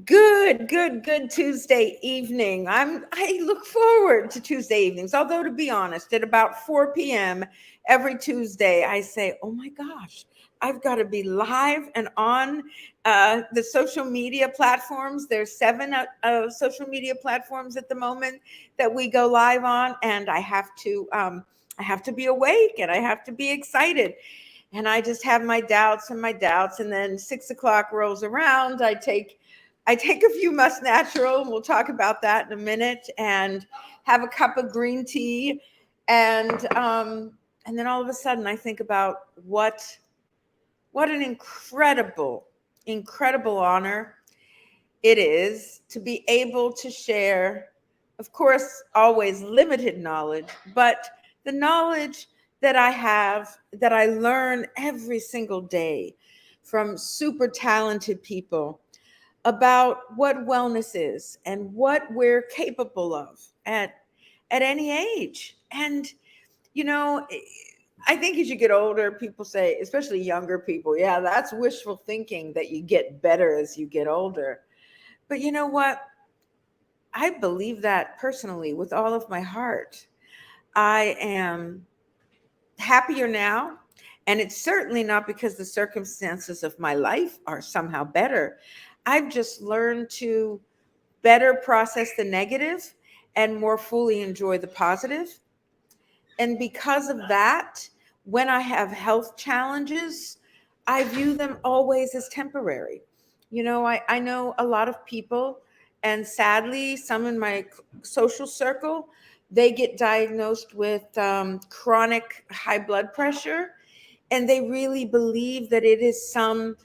Good Tuesday evening. I look forward to Tuesday evenings. Although to be honest, at about 4 p.m. every Tuesday, I say, "Oh my gosh, I've got to be live and on the social media platforms." There's seven social media platforms at the moment that we go live on, and I have to be awake and I have to be excited. And I just have my doubts, and then 6 o'clock rolls around. I take a few Must Natural, and we'll talk about that in a minute, and have a cup of green tea, and then all of a sudden I think about what an incredible honor it is to be able to share, of course, always limited knowledge, but the knowledge that I have, that I learn every single day from super talented people about what wellness is and what we're capable of at any age. And you know, I think as you get older, people say, especially younger people, yeah, that's wishful thinking that you get better as you get older. But you know what? I believe that personally with all of my heart. I am happier now. And it's certainly not because the circumstances of my life are somehow better. I've just learned to better process the negative and more fully enjoy the positive. And because of that, when I have health challenges, I view them always as temporary. I know a lot of people, and sadly, some in my social circle, they get diagnosed with chronic high blood pressure, and they really believe that it is some,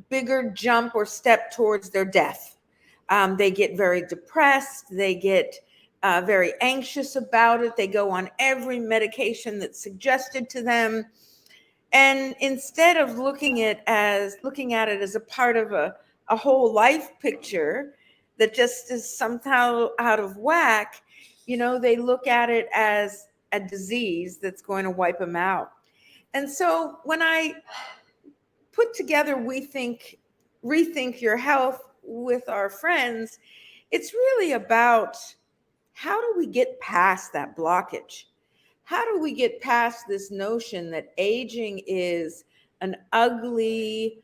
bigger jump or step towards their death. They get very depressed. They get very anxious about it. They go on every medication that's suggested to them. And instead of looking at it as a part of a whole life picture that just is somehow out of whack, they look at it as a disease that's going to wipe them out. And so when I put together rethink your health with our friends, it's really about how do we get past that blockage? How do we get past this notion that aging is an ugly,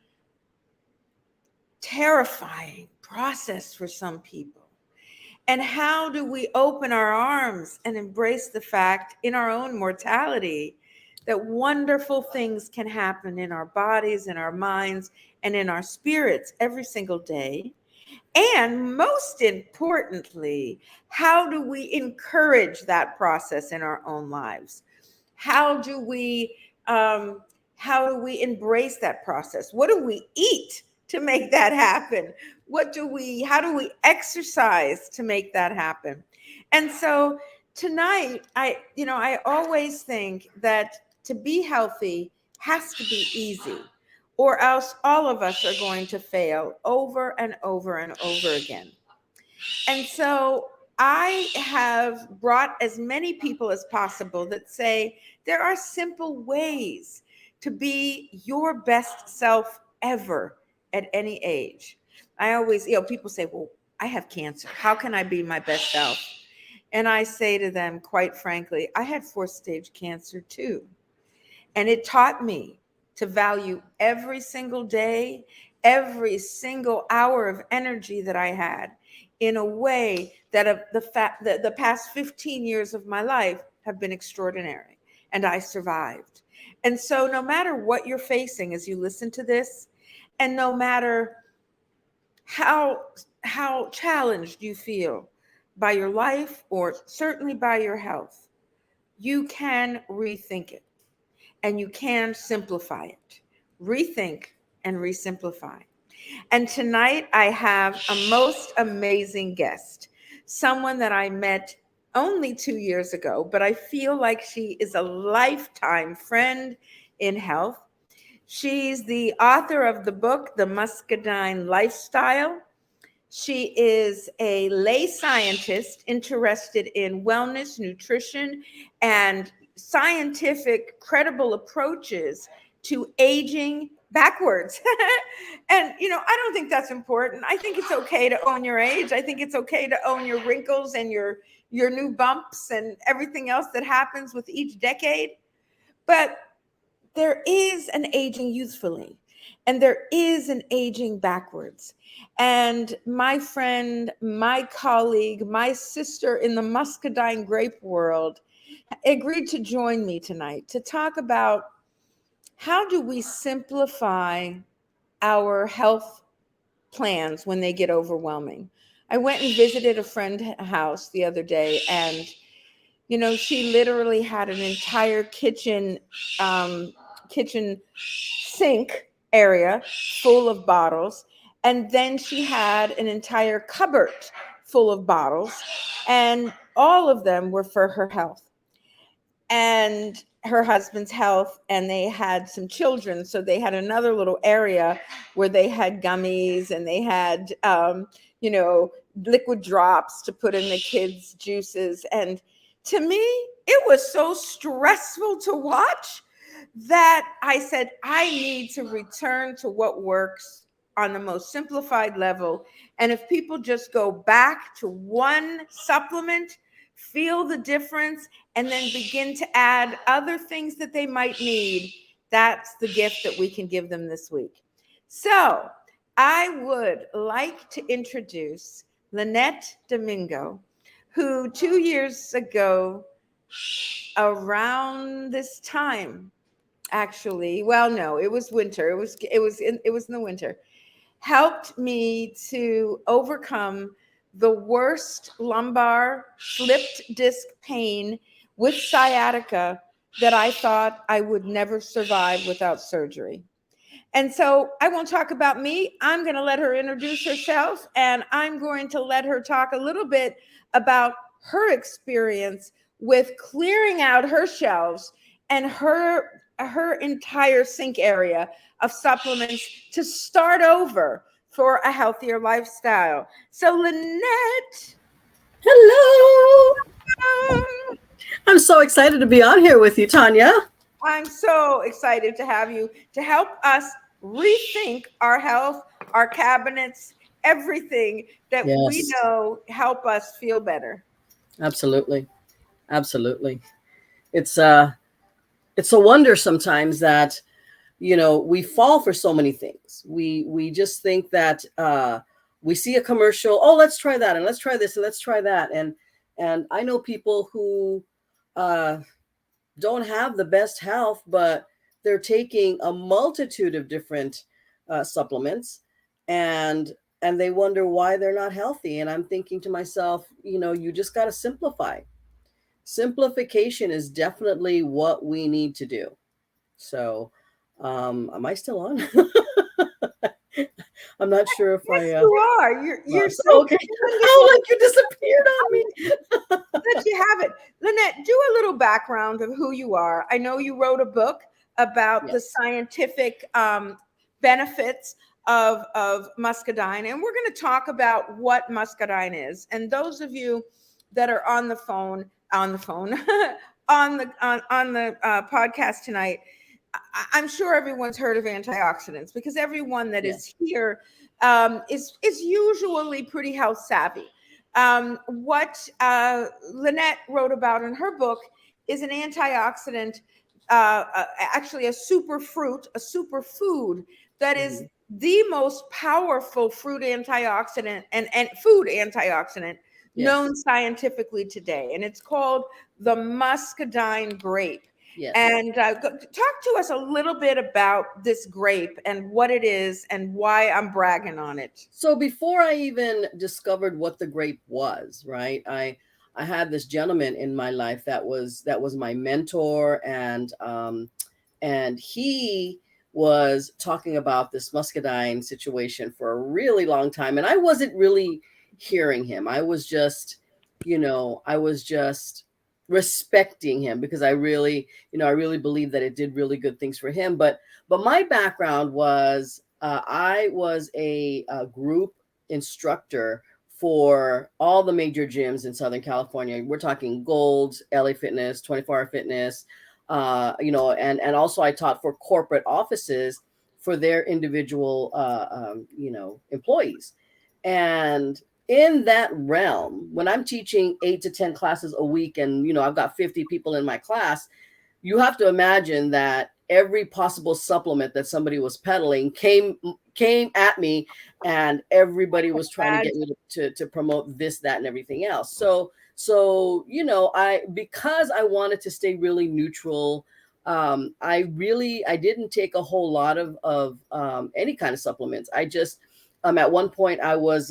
terrifying process for some people? And how do we open our arms and embrace the fact in our own mortality that wonderful things can happen in our bodies, in our minds, and in our spirits every single day? And most importantly, how do we encourage that process in our own lives? How do we how do we embrace that process? What do we eat to make that happen? How do we exercise to make that happen? And so tonight, I always think that to be healthy has to be easy, or else all of us are going to fail over and over and over again. And so I have brought as many people as possible that say there are simple ways to be your best self ever at any age. I always, people say, well, I have cancer. How can I be my best self? And I say to them, quite frankly, I had fourth stage cancer too. And it taught me to value every single day, every single hour of energy that I had in a way that the past 15 years of my life have been extraordinary, and I survived. And so no matter what you're facing as you listen to this, and no matter how how challenged you feel by your life or certainly by your health, you can rethink it and you can simplify it. Rethink and resimplify. And tonight I have a most amazing guest, someone that I met only 2 years ago, but I feel like she is a lifetime friend in health. She's the author of the book, The Muscadine Lifestyle. She is a lay scientist interested in wellness, nutrition, and scientific, credible approaches to aging backwards. And, I don't think that's important. I think it's okay to own your age. I think it's okay to own your wrinkles and your new bumps and everything else that happens with each decade. But there is an aging youthfully, and there is an aging backwards. And my friend, my colleague, my sister in the Muscadine Grape world agreed to join me tonight to talk about how do we simplify our health plans when they get overwhelming. I went and visited a friend's house the other day, and she literally had an entire kitchen sink area full of bottles, and then she had an entire cupboard full of bottles, and all of them were for her health and her husband's health, and they had some children, so they had another little area where they had gummies, and they had liquid drops to put in the kids' juices. And to me, it was so stressful to watch that I said, I need to return to what works on the most simplified level. And if people just go back to one supplement, feel the difference, and then begin to add other things that they might need, that's the gift that we can give them this week. So I would like to introduce Lynette Domingo, who 2 years ago, around this time, actually, well, no, it was winter. It was in the winter, helped me to overcome the worst lumbar slipped disc pain with sciatica that I thought I would never survive without surgery. And so I won't talk about me. I'm going to let her introduce herself, and I'm going to let her talk a little bit about her experience with clearing out her shelves and her entire sink area of supplements to start over for a healthier lifestyle. So Lynette, Hello. um, I'm so excited to be on here with you, Tanya. I'm so excited to have you to help us rethink our health, our cabinets, everything that we Yes, know help us feel better. absolutely. Absolutely. It's it's a wonder sometimes that we fall for so many things. We just think that we see a commercial, oh, let's try that, and let's try this, and let's try that. And I know people who uh don't have the best health, but they're taking a multitude of different supplements, and they wonder why they're not healthy. And I'm thinking to myself, you just got to simplify. Simplification is definitely what we need to do. So, am I still on? I'm not sure if Yes, I you are. You're lost. so Okay. Oh, wonderful like you disappeared on me. that you have it. Lynette, do a little background of who you are. I know you wrote a book about the Yes. scientific benefits of muscadine, and we're going to talk about what muscadine is. And those of you that are on the phone, on the podcast tonight, I'm sure everyone's heard of antioxidants because everyone that Yes. is here is usually pretty health savvy. What Lynette wrote about in her book is an antioxidant, actually a superfood that is Hmm. the most powerful fruit antioxidant and food antioxidant Yes. known scientifically today. And it's called the muscadine grape. Yes. And talk to us a little bit about this grape and what it is and why I'm bragging on it. So before I even discovered what the grape was, right? I had this gentleman in my life that was my mentor, and he was talking about this muscadine situation for a really long time, and I wasn't really hearing him. I was just respecting him because I really believe that it did really good things for him. But my background was I was a group instructor for all the major gyms in Southern California. We're talking Gold's, LA Fitness, 24 Hour Fitness, and also I taught for corporate offices for their individual, employees. And in that realm, when I'm teaching 8 to 10 classes a week, and I've got 50 people in my class, you have to imagine that every possible supplement that somebody was peddling came at me, and everybody was trying to get me to promote this, that, and everything else. So I, because I wanted to stay really neutral, I didn't take a whole lot of any kind of supplements. I just at one point I was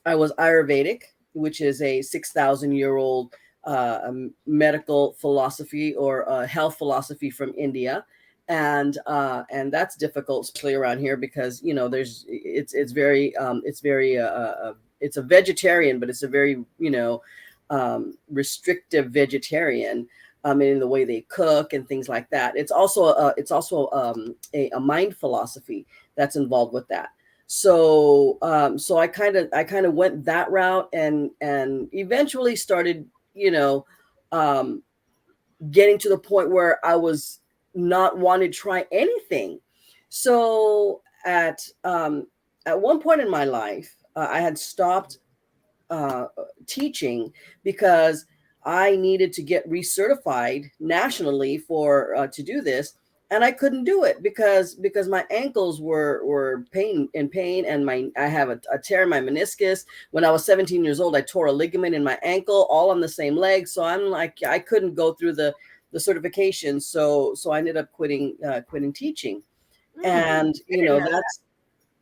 Ayurvedic, which is a 6,000-year-old medical philosophy, or health philosophy from India. And that's difficult, especially around here, because it's very it's a vegetarian, but it's a very restrictive vegetarian, in the way they cook and things like that. It's also a mind philosophy that's involved with that. So I kind of went that route, and eventually started getting to the point where I was not wanting to try anything. So at one point in my life, I had stopped teaching because I needed to get recertified nationally for to do this, and I couldn't do it because my ankles were in pain, and I have a tear in my meniscus. When I was 17 years old, I tore a ligament in my ankle, all on the same leg. So I'm like, I couldn't go through the certification, so I ended up quitting teaching. And that's,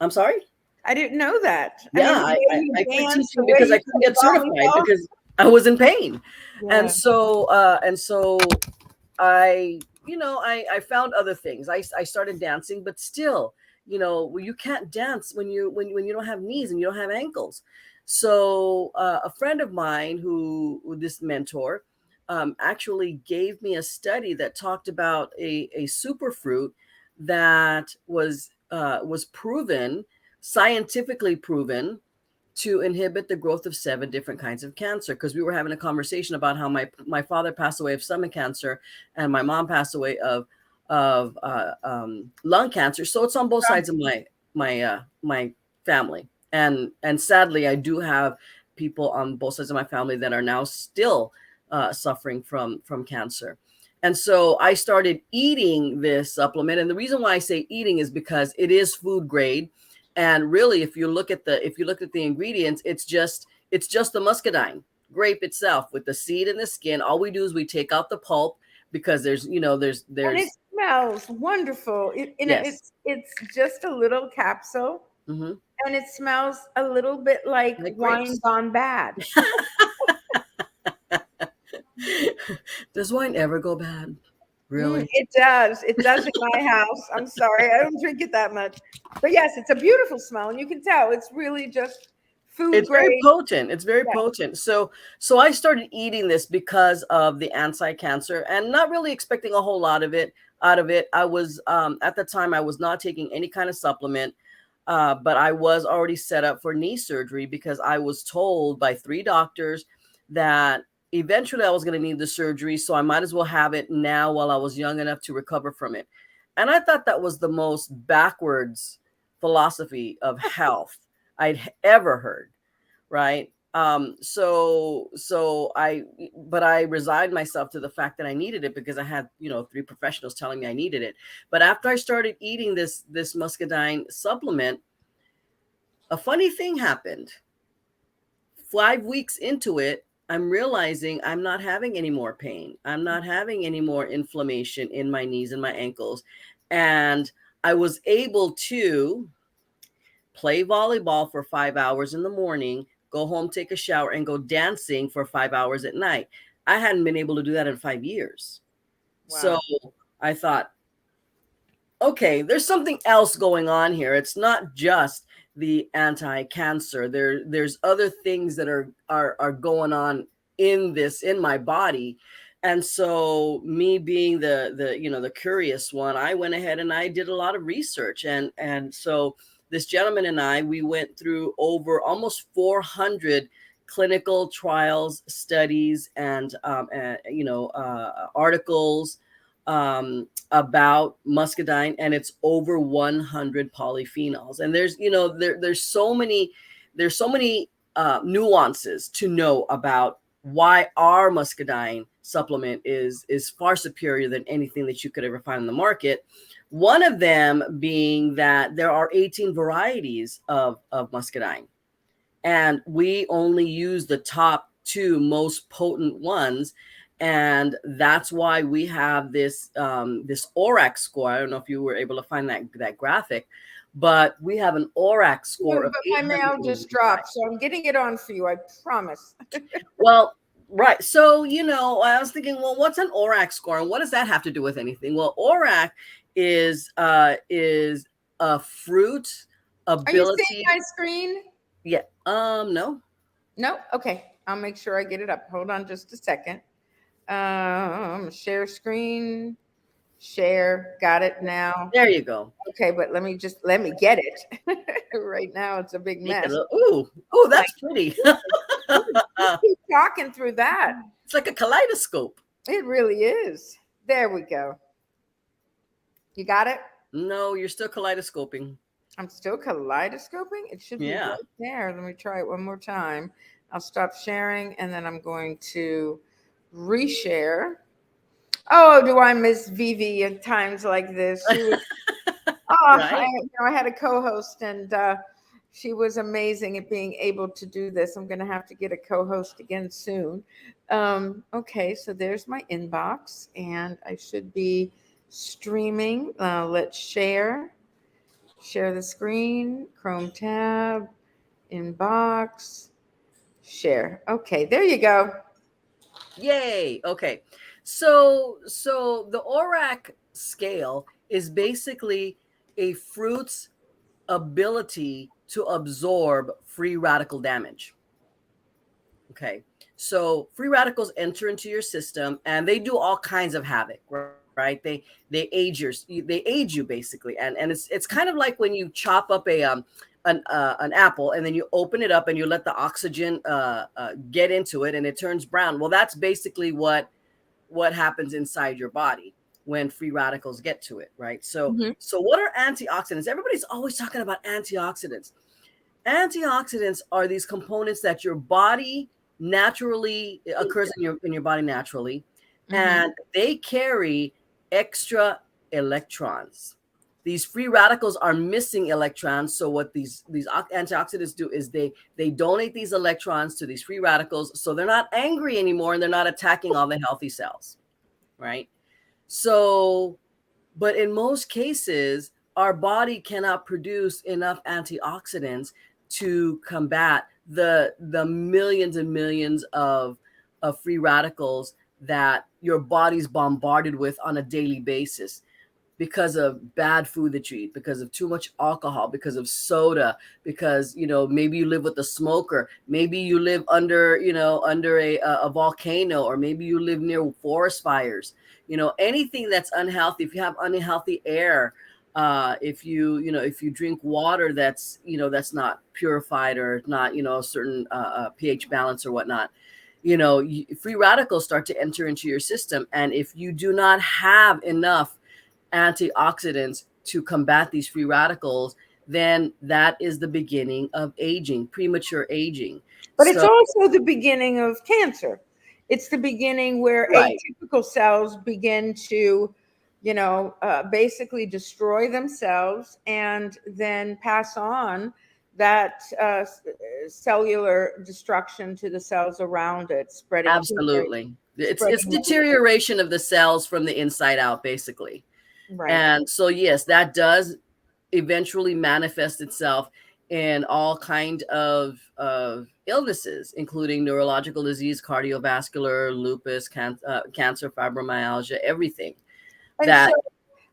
I'm sorry. I didn't know that. Yeah, I quit teaching because I couldn't get certified because I was in pain. Yeah. And so I found other things. I started dancing, but still, you can't dance when you don't have knees and you don't have ankles. So a friend of mine, this mentor, actually gave me a study that talked about a superfruit that was proven, scientifically proven, to inhibit the growth of 7 different kinds of cancer. Because we were having a conversation about how my father passed away of stomach cancer, and my mom passed away of lung cancer. So it's on both sides of my family, and sadly, I do have people on both sides of my family that are now still suffering from cancer. And so I started eating this supplement, and the reason why I say eating is because it is food grade. And really, if you look at the ingredients, it's just the muscadine grape itself with the seed and the skin. All we do is we take out the pulp, because there's and it smells wonderful. Yes. It's just a little capsule, mm-hmm. and it smells a little bit like wine gone bad. Does wine ever go bad? Really? It does. It does in my house. I'm sorry, I don't drink it that much. But yes, it's a beautiful smell, and you can tell it's really just food it's grade. Very potent. It's very potent. So I started eating this because of the anti-cancer, and not really expecting a whole lot of it out of it. I was at the time I was not taking any kind of supplement, but I was already set up for knee surgery, because I was told by 3 doctors that eventually I was going to need the surgery, so I might as well have it now while I was young enough to recover from it. And I thought that was the most backwards philosophy of health I'd ever heard, right? So I resigned myself to the fact that I needed it, because I had 3 professionals telling me I needed it. But after I started eating this muscadine supplement, a funny thing happened. 5 weeks into it, I'm realizing I'm not having any more pain. I'm not having any more inflammation in my knees and my ankles. And I was able to play volleyball for 5 hours in the morning, go home, take a shower, and go dancing for 5 hours at night. I hadn't been able to do that in 5 years. Wow. So I thought, okay, there's something else going on here. It's not just the anti-cancer. There's other things that are going on in my body. And so, me being the curious one, I went ahead and I did a lot of research. And so this gentleman and I, we went through over almost 400 clinical trials, studies, and articles, about muscadine, and it's over 100 polyphenols. And there's, there's so many nuances to know about why our muscadine supplement is far superior than anything that you could ever find in the market. One of them being that there are 18 varieties of muscadine, and we only use the top two most potent ones. And that's why we have this ORAC score. I don't know if you were able to find that graphic, but we have an ORAC score of But my mail just 885. dropped, so I'm getting it on for you. I promise. Well, right. So, I was thinking, well, what's an ORAC score, and what does that have to do with anything? Well, ORAC is a fruit Are you seeing ability. my screen? Yeah. No. No? Okay. I'll make sure I get it up. Hold on just a second. Share screen. Share. Got it now. There you go. Okay, but let me get it. Right now it's a big Make it mess. ooh, that's pretty. Keep talking through that. It's like a kaleidoscope. It really is. There we go. You got it? No, you're still kaleidoscoping. I'm still kaleidoscoping. It should be Yeah. right there. Let me try it one more time. I'll stop sharing and then I'm going to reshare. Oh, do I miss Vivi at times like this? She was, Right. I had a co-host and she was amazing at being able to do this. I'm going to have to get a co-host again soon. Okay, so there's my inbox and I should be streaming. Let's share the screen, Chrome tab, inbox, share. Okay, there you go. Yay. Okay. So the ORAC scale is basically a fruit's ability to absorb free radical damage. Okay. So free radicals enter into your system and they do all kinds of havoc, right? They age you basically. And it's kind of like when you chop up an apple and then you open it up and you let the oxygen get into it and it turns brown. Well, that's basically what happens inside your body when free radicals get to it, right? So Mhm. so what are antioxidants? Everybody's always talking about antioxidants. Antioxidants are these components that your body naturally occurs in your body naturally, Mhm. and they carry extra electrons. These free radicals are missing electrons. So what these antioxidants do is they donate these electrons to these free radicals, so they're not angry anymore and they're not attacking all the healthy cells, right? So, but in most cases, our body cannot produce enough antioxidants to combat the millions and millions of free radicals that your body's bombarded with on a daily basis because of bad food that you eat, because of too much alcohol, because of soda, because maybe you live with a smoker, maybe you live under under a volcano, or maybe you live near forest fires. Anything that's unhealthy, if you have unhealthy air, if you drink water that's not purified or not a certain pH balance or whatnot, free radicals start to enter into your system. And if you do not have enough antioxidants to combat these free radicals, then that is the beginning of aging, premature aging. But it's So, also the beginning of cancer. It's the beginning where right, atypical cells begin to, basically destroy themselves and then pass on that cellular destruction to the cells around it, spreading tumors, absolutely. It's spreading. deterioration of the cells from the inside out, basically. Right. And so, yes, that does eventually manifest itself in all kind of illnesses, including neurological disease, cardiovascular, lupus, cancer, fibromyalgia, everything. And so That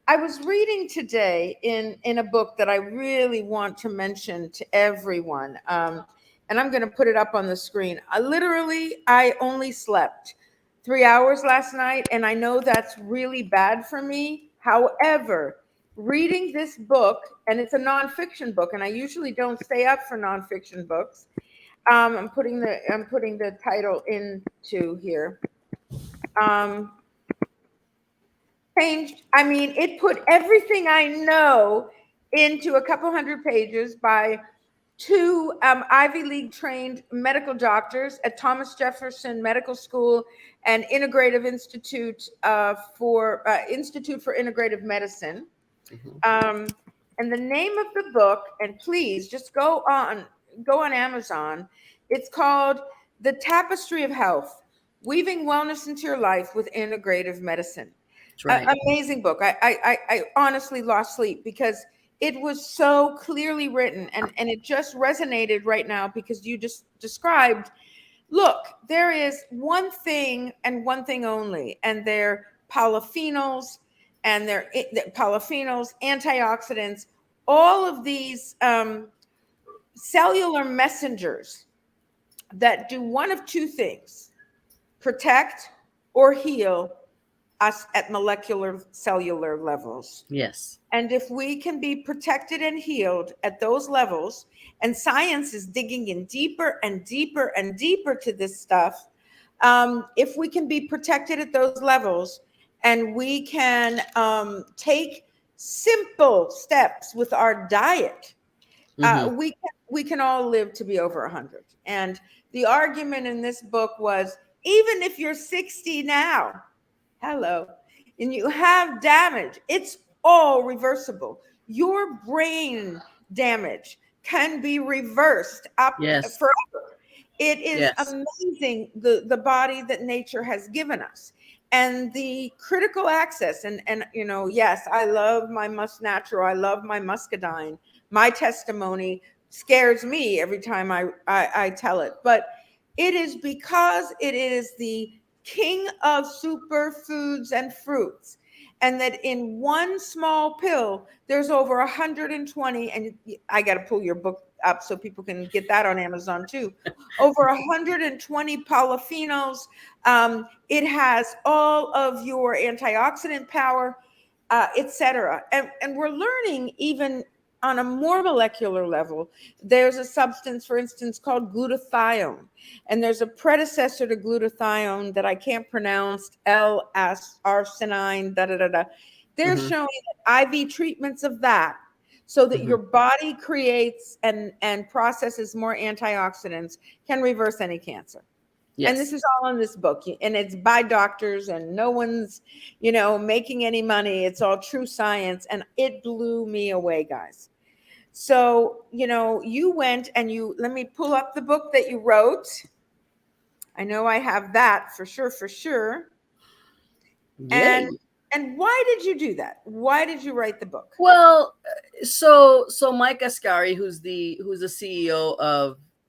I was reading today in a book that I really want to mention to everyone, and I'm going to put it up on the screen. I only slept 3 hours last night, and I know that's really bad for me. However, reading this book, and it's a nonfiction book, and I usually don't stay up for nonfiction books. I'm putting the title into here. Um, changed. I mean, it put everything I know into a couple hundred pages by two Ivy League trained medical doctors at Thomas Jefferson Medical School and Institute for Integrative Medicine. Mhm. And the name of the book, and please just go on Amazon. It's called The Tapestry of Health: Weaving Wellness into Your Life with Integrative Medicine. That's right. Amazing book. I honestly lost sleep because it was so clearly written, and it just resonated right now because you just described, look, there is one thing and one thing only, and they're polyphenols, and they're polyphenols, antioxidants, all of these cellular messengers that do one of two things: protect or heal us at molecular cellular levels. Yes. And if we can be protected and healed at those levels, and science is digging in deeper and deeper and deeper to this stuff, if we can be protected at those levels, and we can take simple steps with our diet, Hmm. we can all live to be over 100. And the argument in this book was, even if you're 60 now, hello, and you have damage, it's all reversible. Your brain damage can be reversed up Yes. forever. It is Yes. amazing, the body that nature has given us, and the critical access. And yes, I love my natural, I love my muscadine. My testimony scares me every time I tell it, but it is because it is the king of superfoods and fruits, and that in one small pill there's over 120. And I got to pull your book up so people can get that on Amazon too. Over 120 polyphenols. It has all of your antioxidant power, etc. And we're learning, even on a more molecular level, there's a substance, for instance, called glutathione. And there's a predecessor to glutathione that I can't pronounce, L-arginine, da da da da. They're Hmm. showing that IV treatments of that, so that Hmm. your body creates and processes more antioxidants, can reverse any cancer. And this Yes. is all in this book, and it's by doctors, and no one's making any money. It's all true science, and it blew me away, guys. So you went and let me pull up the book that you wrote. I know I have that for sure, for sure. and Yay. and why did you do that? Why did you write the book? Well, so Mike Ascari, who's the CEO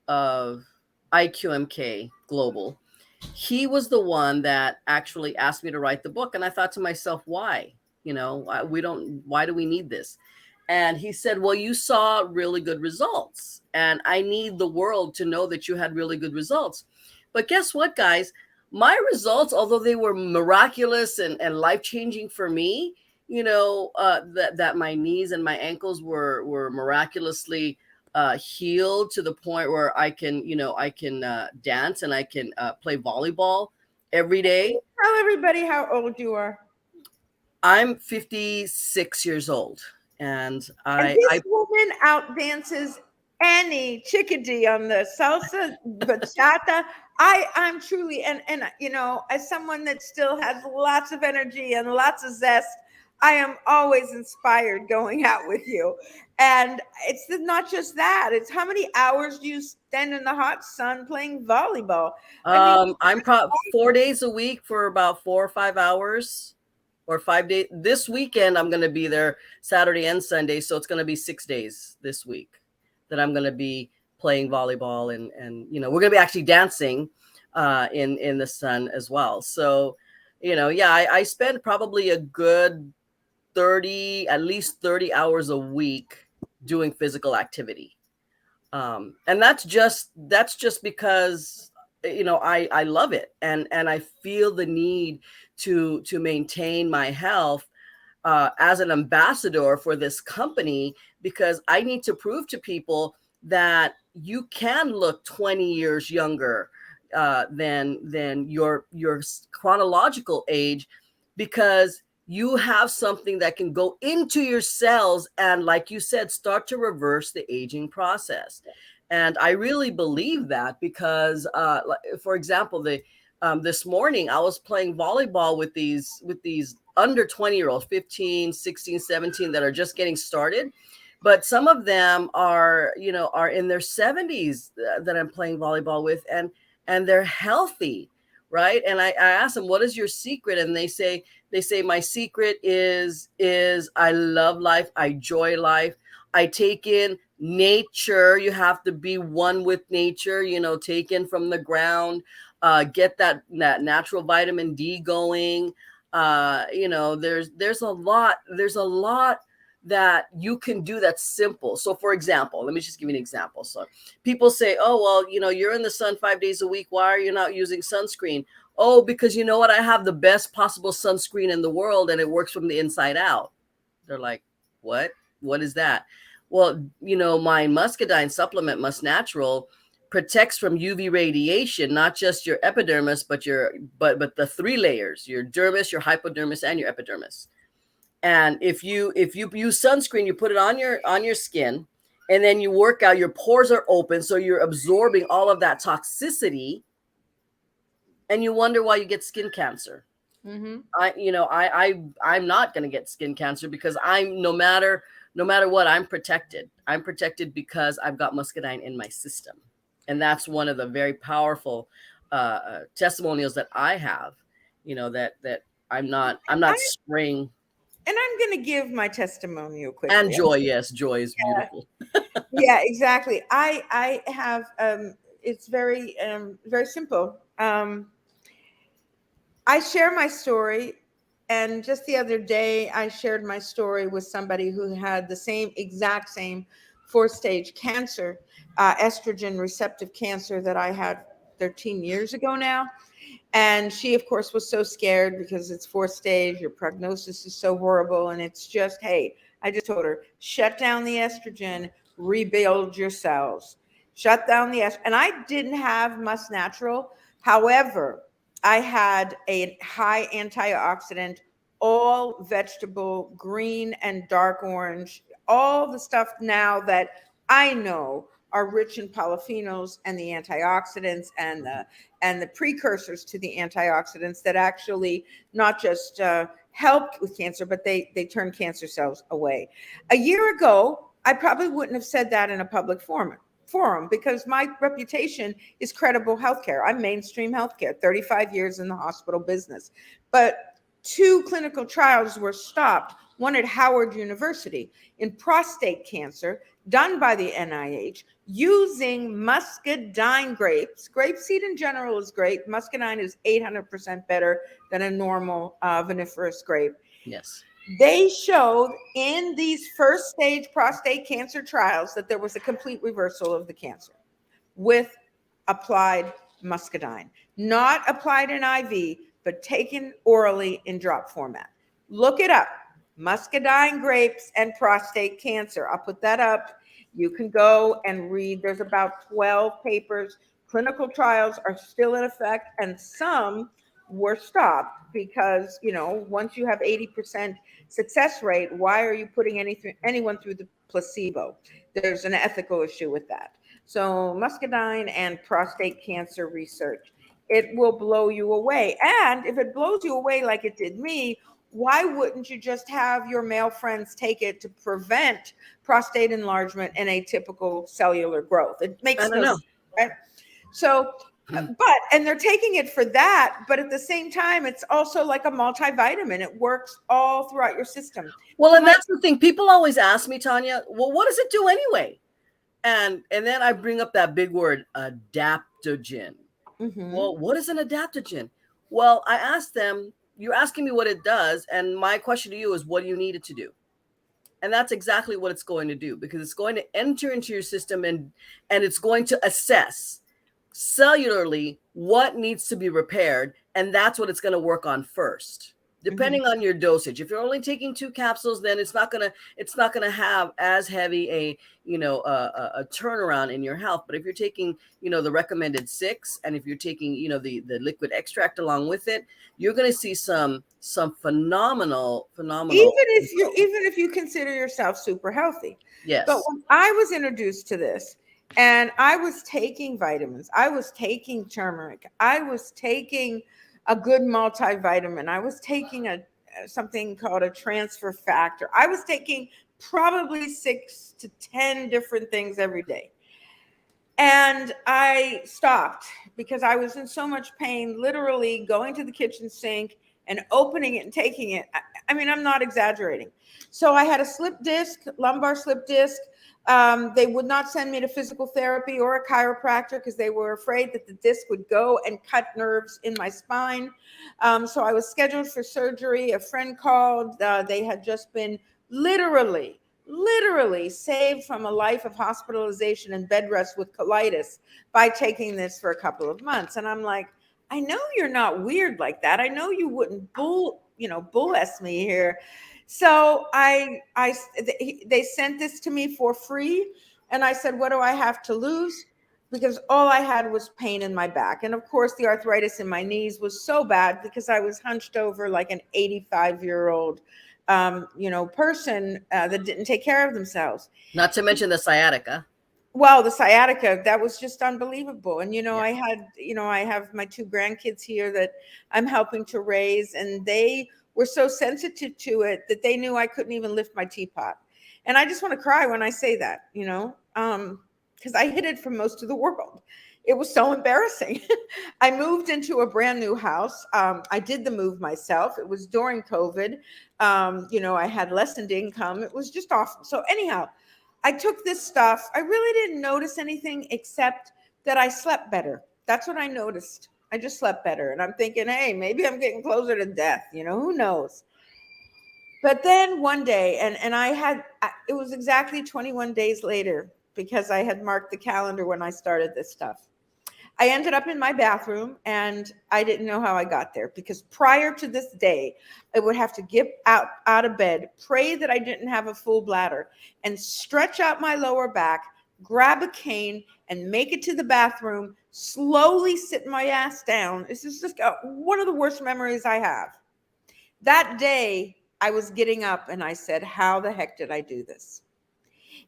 of IQMK Global, he was the one that actually asked me to write the book, and I thought to myself, why? Why do we need this? And he said, well, you saw really good results, and I need the world to know that you had really good results. But guess what, guys? My results, although they were miraculous and life changing for me, that my knees and my ankles were miraculously healed to the point where I can dance, and I can play volleyball every day. Tell everybody how old you are. I'm 56 years old, and And I this I woman outdances any chickadee on the salsa, bachata. I'm truly, and as someone that still has lots of energy and lots of zest, I am always inspired going out with you. And it's not just that; it's how many hours do you spend in the hot sun playing volleyball? I mean, I'm 4 days a week for about 4 or 5 hours, or 5 days. This weekend I'm going to be there Saturday and Sunday, so it's going to be 6 days this week that I'm going to be playing volleyball, and we're going to be actually dancing in the sun as well. So yeah, I spend probably a good 30, at least 30 hours a week doing physical activity. And that's just because I love it, and I feel the need to maintain my health as an ambassador for this company, because I need to prove to people that you can look 20 years younger than your chronological age, because you have something that can go into your cells and, like you said, start to reverse the aging process. And I really believe that because, for example, this morning I was playing volleyball with these under 20-year-olds, 15, 16, 17, that are just getting started. But some of them are, are in their 70s that I'm playing volleyball with, and they're healthy, right? And I asked them, what is your secret? And they say my secret is I love life, I enjoy life, I take in nature. You have to be one with nature, take in from the ground, get that natural vitamin D going. There's a lot that you can do that's simple. So for example, let me just give you an example. So people say, oh, well, you're in the sun 5 days a week, why are you not using sunscreen? Oh, because you know what, I have the best possible sunscreen in the world and it works from the inside out. They're like, what is that? Well, my Muscadine supplement, Must Natural, protects from UV radiation, not just your epidermis, but but the three layers: your dermis, your hypodermis, and your epidermis. And if you use sunscreen, you put it on your skin, and then you work out, your pores are open, so you're absorbing all of that toxicity, and you wonder why you get skin cancer. Mm-hmm. I'm not going to get skin cancer because I'm no matter what, I'm protected. I'm protected because I've got muscadine in my system, and that's one of the very powerful testimonials that I have. That I'm not spraying. And I'm going to give my testimonial quickly. And joy, yes, joy is beautiful. Yeah, exactly. I have it's very simple. I share my story, and just the other day I shared my story with somebody who had the exact same 4-stage cancer, estrogen receptive cancer that I had 13 years ago now. And she, of course, was so scared because it's 4th stage, your prognosis is so horrible. And it's just, hey, I just told her, shut down the estrogen, rebuild your cells, shut down the estrogen. And I didn't have Must Natural. However, I had a high antioxidant, all vegetable, green and dark orange, all the stuff now that I know are rich in polyphenols and the antioxidants and the precursors to the antioxidants that actually not just help with cancer, but they turn cancer cells away. A year ago, I probably wouldn't have said that in a public forum because my reputation is credible healthcare. I'm mainstream healthcare, 35 years in the hospital business. But 2 clinical trials were stopped, one at Howard University in prostate cancer, done by the NIH, using muscadine grapes. Grapeseed in general is great. Muscadine is 800% better than a normal viniferous grape. Yes. They showed in these 1st-stage prostate cancer trials that there was a complete reversal of the cancer with applied muscadine, not applied in IV, but taken orally in drop format. Look it up. Muscadine grapes and prostate cancer. I'll put that up. You can go and read. There's about 12 papers. Clinical trials are still in effect, and some were stopped because, once you have 80% success rate, why are you putting anyone through the placebo? There's an ethical issue with that. So muscadine and prostate cancer research, it will blow you away. And if it blows you away like it did me, why wouldn't you just have your male friends take it to prevent prostate enlargement and atypical cellular growth? It makes no sense, right? So, and they're taking it for that, but at the same time, it's also like a multivitamin. It works all throughout your system. Well, and that's the thing. People always ask me, Tanya, well, what does it do anyway? And then I bring up that big word, adaptogen. Mm-hmm. Well, what is an adaptogen? Well, I asked them, you're asking me what it does, and my question to you is, what do you need it to do? And that's exactly what it's going to do, because it's going to enter into your system and it's going to assess cellularly what needs to be repaired, and that's what it's going to work on first. depending on your dosage. If you're only taking 2 capsules, then it's not gonna have as heavy a a turnaround in your health. But if you're taking the recommended 6, and if you're taking the liquid extract along with it, you're gonna see some phenomenal results. Even if you consider yourself super healthy. But Yes. when I was introduced to this, and I was taking vitamins, I was taking turmeric, I was taking a good multivitamin, I was taking a something called a transfer factor, I was taking probably 6 to 10 different things every day. And I stopped because I was in so much pain, literally going to the kitchen sink and opening it and taking it. I mean, I'm not exaggerating. So I had a slip disc, lumbar slip disc. They would not send me to physical therapy or a chiropractor because they were afraid that the disc would go and cut nerves in my spine. So I was scheduled for surgery. A friend called. They had just been literally saved from a life of hospitalization and bed rest with colitis by taking this for a couple of months. And I'm like, I know you're not weird like that. I know you wouldn't bull s me here. So they sent this to me for free. And I said, what do I have to lose? Because all I had was pain in my back. And of course, the arthritis in my knees was so bad because I was hunched over like an 85-year-old person that didn't take care of themselves. Not to mention the sciatica. Well, the sciatica, that was just unbelievable. And, Yeah. I have my 2 grandkids here that I'm helping to raise, and they were so sensitive to it that they knew I couldn't even lift my teapot. And I just want to cry when I say that, because I hid it from most of the world. It was so embarrassing. I moved into a brand new house. I did the move myself. It was during COVID. I had lessened income. It was just awful. So anyhow, I took this stuff. I really didn't notice anything except that I slept better. That's what I noticed. I just slept better. And I'm thinking, hey, maybe I'm getting closer to death. Who knows? But then one day, and it was exactly 21 days later because I had marked the calendar when I started this stuff. I ended up in my bathroom, and I didn't know how I got there because prior to this day, I would have to get out of bed, pray that I didn't have a full bladder, and stretch out my lower back, grab a cane, and make it to the bathroom, slowly sit my ass down. This is just one of the worst memories I have. That day, I was getting up, and I said, how the heck did I do this?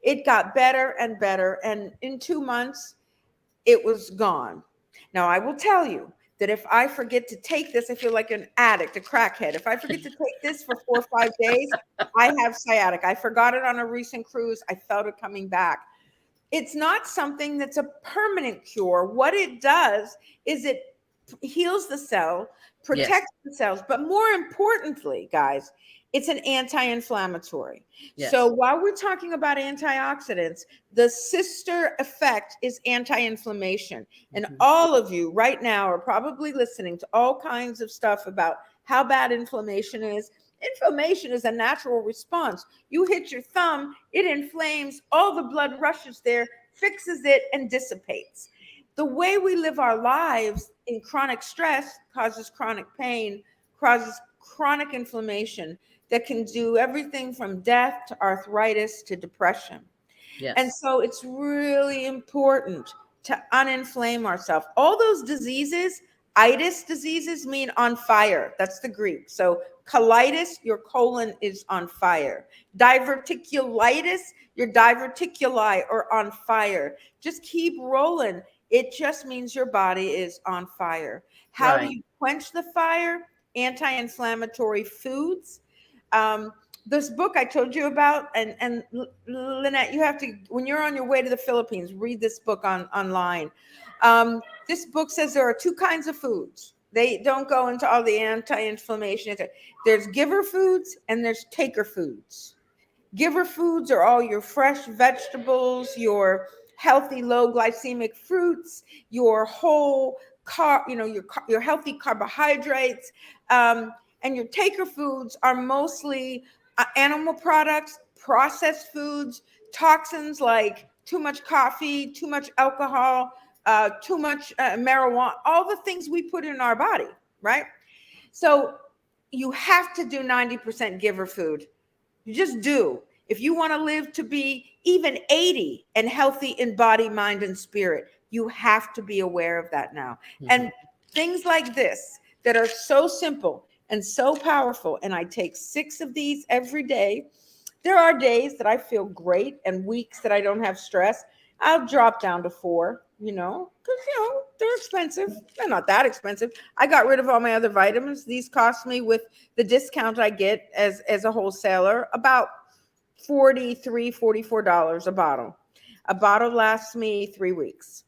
It got better and better, and in 2 months, it was gone. Now, I will tell you that if I forget to take this, I feel like an addict, a crackhead. If I forget to take this for 4 or 5 days, I have sciatica. I forgot it on a recent cruise. I felt it coming back. It's not something that's a permanent cure. What it does is it heals the cell, protects the cells, but more importantly, guys, it's an anti-inflammatory. Yes. So while we're talking about antioxidants, the sister effect is anti-inflammation. And all of you right now are probably listening to all kinds of stuff about how bad inflammation is. Inflammation is a natural response. You hit your thumb, it inflames, all the blood rushes there, fixes it, and dissipates. The way we live our lives in chronic stress causes chronic pain, causes chronic inflammation that can do everything from death to arthritis to depression. Yes. And so it's really important to uninflame ourselves. All those diseases, itis diseases, mean on fire. That's the Greek. So colitis, your colon is on fire. Diverticulitis, your diverticuli are on fire. Just keep rolling. It just means your body is on fire. How do you quench the fire? Anti-inflammatory foods. This book I told you about, and Lynette, you have to, when you're on your way to the Philippines, read this book online. This book says there are 2 kinds of foods. They don't go into all the anti-inflammation. There's giver foods and there's taker foods. Giver foods are all your fresh vegetables, your healthy low glycemic fruits, your whole your healthy carbohydrates, and your taker foods are mostly animal products, processed foods, toxins like too much coffee, too much alcohol, too much marijuana, all the things we put in our body, right? So you have to do 90% giver food. You just do. If you want to live to be even 80 and healthy in body, mind, and spirit, you have to be aware of that now. Mhm. And things like this that are so simple and so powerful, and I take 6 of these every day. There are days that I feel great and weeks that I don't have stress. I'll drop down to 4, because, they're expensive. They're not that expensive. I got rid of all my other vitamins. These cost me, with the discount I get as a wholesaler, about $44 a bottle. A bottle lasts me 3 weeks.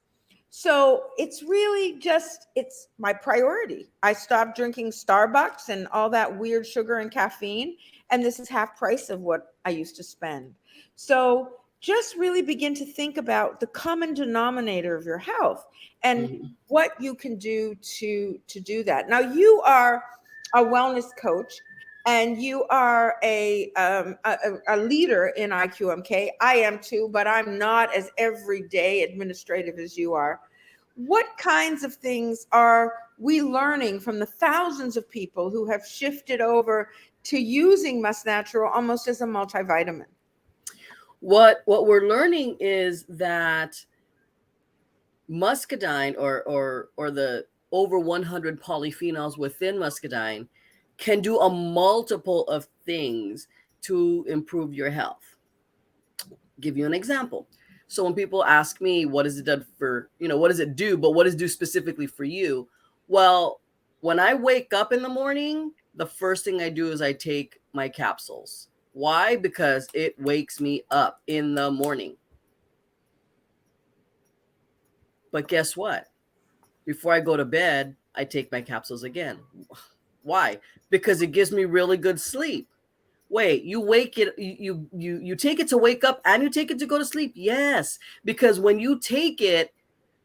So it's really just, it's my priority. I stopped drinking Starbucks and all that weird sugar and caffeine, and this is half price of what I used to spend. So just really begin to think about the common denominator of your health and Mhm. what you can do to do that. Now, you are a wellness coach, and you are a leader in IQMK. I am too, but I'm not as everyday administrative as you are. What kinds of things are we learning from the thousands of people who have shifted over to using Must Natural almost as a multivitamin? What we're learning is that muscadine, or the over 100 polyphenols within muscadine, can do a multiple of things to improve your health. Give you an example. So when people ask me, what does it do for, what does it do, but what does it do specifically for you? Well, when I wake up in the morning, the first thing I do is I take my capsules. Why? Because it wakes me up in the morning. But guess what? Before I go to bed, I take my capsules again. Why? Because it gives me really good sleep. Wait, you wake it, you take it to wake up and you take it to go to sleep? Yes, because when you take it,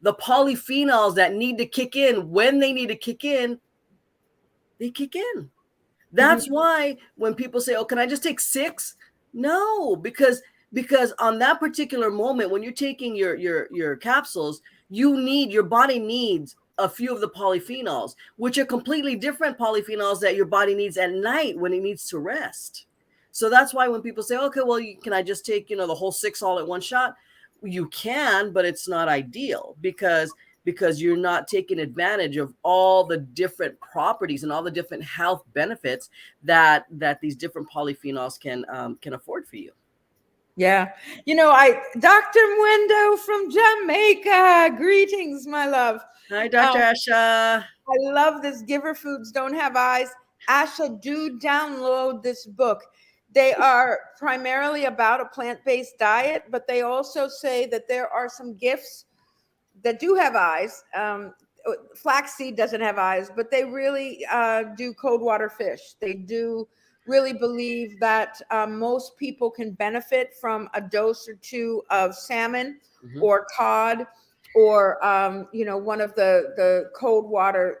the polyphenols that need to kick in, when they need to kick in, they kick in. Mhm. That's why when people say, "Oh, can I just take 6?" No, because on that particular moment when you're taking your capsules, your body needs a few of the polyphenols, which are completely different polyphenols that your body needs at night when it needs to rest. So that's why when people say, "Okay, well, can I just take, the whole 6 all at one shot?" You can, but it's not ideal because you're not taking advantage of all the different properties and all the different health benefits that these different polyphenols can afford for you. Yeah. Dr. Mwendo from Jamaica. Greetings, my love. Hi, Dr. Um, Asha. I love this. Giver Foods Don't Have Eyes. Asha, do download this book. They are primarily about a plant-based diet, but they also say that there are some gifts that do have eyes. Flaxseed doesn't have eyes, but they really do cold water fish. They do really believe that most people can benefit from a dose or two of salmon Mhm. or cod, or one of the cold water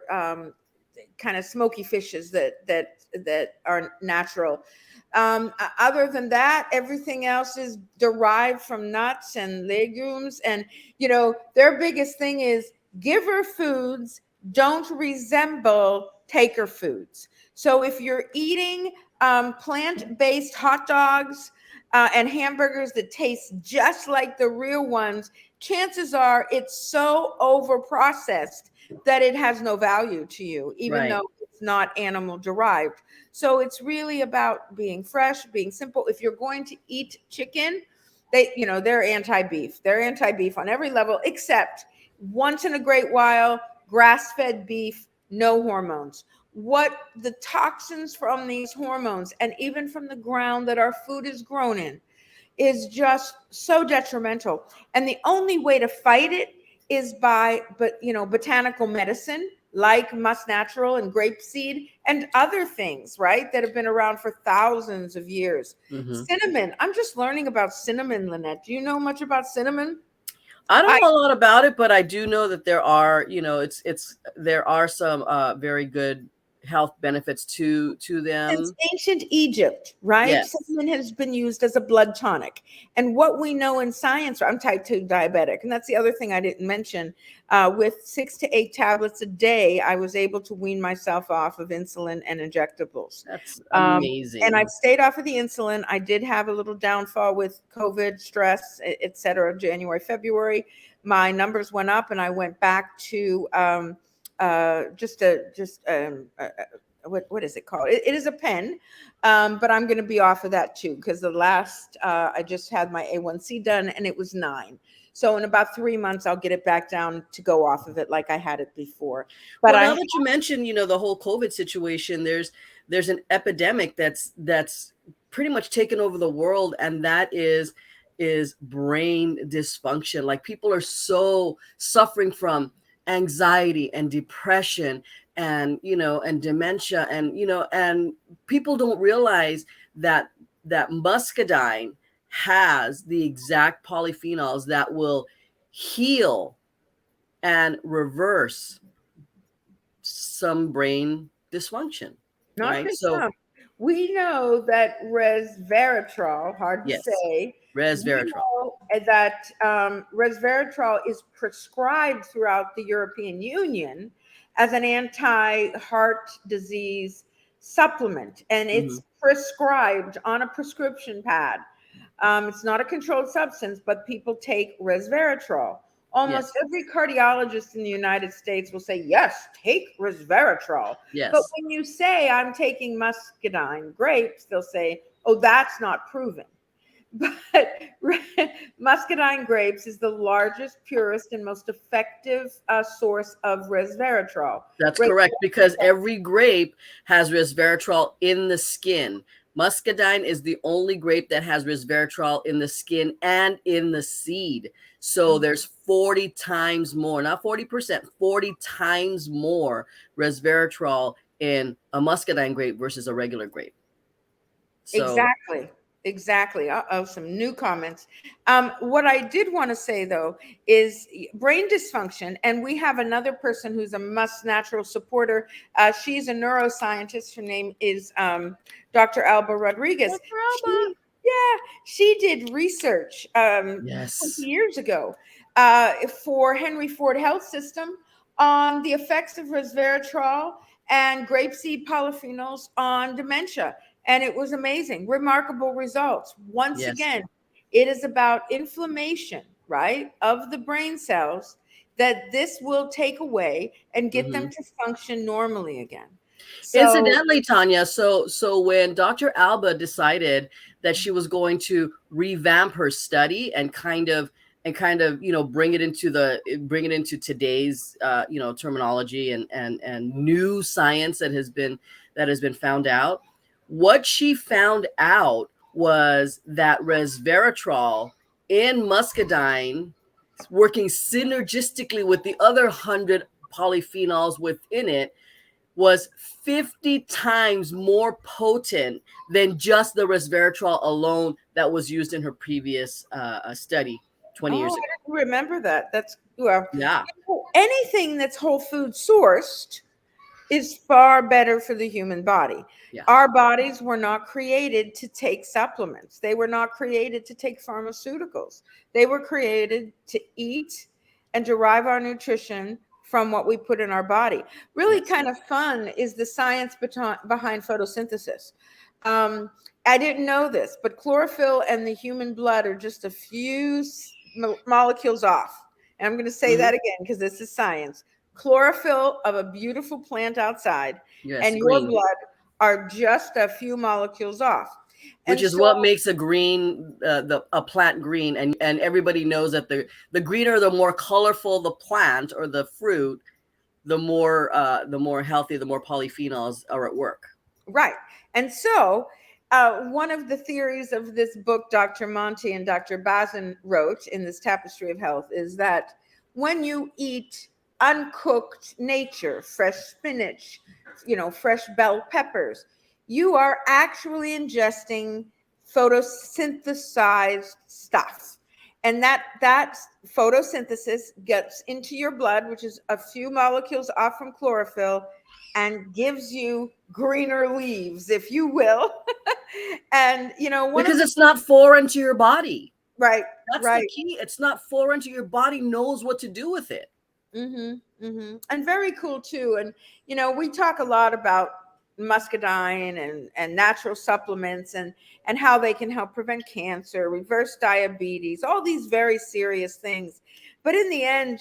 kind of smoky fishes that are natural. Other than that, everything else is derived from nuts and legumes. And, their biggest thing is giver foods don't resemble taker foods. So if you're eating plant-based hot dogs and hamburgers that taste just like the real ones, chances are it's so over processed that it has no value to you, even Right. though it's not animal derived. So it's really about being fresh, being simple. If you're going to eat chicken, they're anti-beef. They're anti-beef on every level, except once in a great while, grass-fed beef, no hormones. What the toxins from these hormones, and even from the ground that our food is grown in, is just so detrimental. And the only way to fight it is by, botanical medicine like Must Natural and grapeseed and other things, right, that have been around for thousands of years. Mhm. Cinnamon. I'm just learning about cinnamon, Lynette. Do you know much about cinnamon? I I don't know a lot about it, but I do know that there are, there are some very good health benefits to Since them. ancient Egypt, right? Yes. Cinnamon has been used as a blood tonic. And what we know in science, I'm type 2 diabetic. And that's the other thing I didn't mention. With 6 to 8 tablets a day, I was able to wean myself off of insulin and injectables. That's And I've amazing. stayed off of the insulin. I did have a little downfall with COVID, stress, et cetera, January, February. My numbers went up and I went back to what is it called? It is a pen, but I'm going to be off of that too because the last I just had my A1C done and it was 9. So in about 3 months, I'll get it back down to go off of it like I had it before. But Well, now I that you mentioned, the whole COVID situation, there's an epidemic that's pretty much taken over the world, and that is brain dysfunction. Like, people are so suffering from anxiety and depression, and and dementia, and people don't realize that muscadine has the exact polyphenols that will heal and reverse some brain dysfunction, not right? just So some. We know that resveratrol, hard to yes, say, we resveratrol. know that resveratrol is prescribed throughout the European Union as an anti-heart disease supplement, and Hmm. it's prescribed on a prescription pad. It's not a controlled substance, but people take resveratrol. Almost Yes, every cardiologist in the United States will say, yes, take resveratrol. But yes, when you say, I'm taking muscadine grapes, they'll say, oh, that's not proven. But muscadine grapes is the largest, purest, and most effective source of resveratrol. that's correct, because Resveratrol. every grape has resveratrol in the skin. Muscadine is the only grape that has resveratrol in the skin and in the seed. So there's 40 times more, not 40%, 40 times more resveratrol in a muscadine grape versus a regular grape. So Exactly. Exactly. Uh-oh, some new comments. What I did want to say though is brain dysfunction, and we have another person who's a must natural supporter. She's a neuroscientist. Her name is Dr. Alba Rodriguez. Dr. Alba. Yeah, she did research 20 Yes. years ago for Henry Ford Health System on the effects of resveratrol and grapeseed polyphenols on dementia. And it was amazing, remarkable results. Once Yes. again, it is about inflammation, right, of the brain cells that this will take away and get them Hmm. to function normally again. So, Incidentally, Tanya, so when Dr. Alba decided that she was going to revamp her study and kind of bring it into today's terminology and new science that has been found out, what she found out was that resveratrol in muscadine, working synergistically with the other 100 polyphenols within it, was 50 times more potent than just the resveratrol alone that was used in her previous study 20 oh, years I ago. didn't remember that. That's well, Yeah. anything that's whole food sourced is far better for the human body. Yeah. Our bodies were not created to take supplements. They were not created to take pharmaceuticals. They were created to eat and derive our nutrition from what we put in our body. Really Yes. kind of fun is the science behind photosynthesis. Um, I didn't know this, but chlorophyll and the human blood are just a few molecules off. And I'm going to say Hmm. that again because this is science. Chlorophyll of a beautiful plant outside Yes. and your Green, blood are just a few molecules off. which And is so, what makes a green, a plant green, and everybody knows that the greener, the more colorful the plant or the fruit, the more healthy, the more polyphenols are at work. right. And so, one of the theories of this book, Dr. Monty and Dr. Bazin wrote in this Tapestry of Health, is that when you eat uncooked nature, fresh spinach, fresh bell peppers, you are actually ingesting photosynthesized stuff. And that photosynthesis gets into your blood, which is a few molecules off from chlorophyll, and gives you greener leaves, if you will. And one of Because the it's not foreign to your body. right, That's the right. key. It's not foreign to your body, knows what to do with it. And very cool too. And we talk a lot about muscadine and natural supplements and how they can help prevent cancer, reverse diabetes, all these very serious things. But in the end,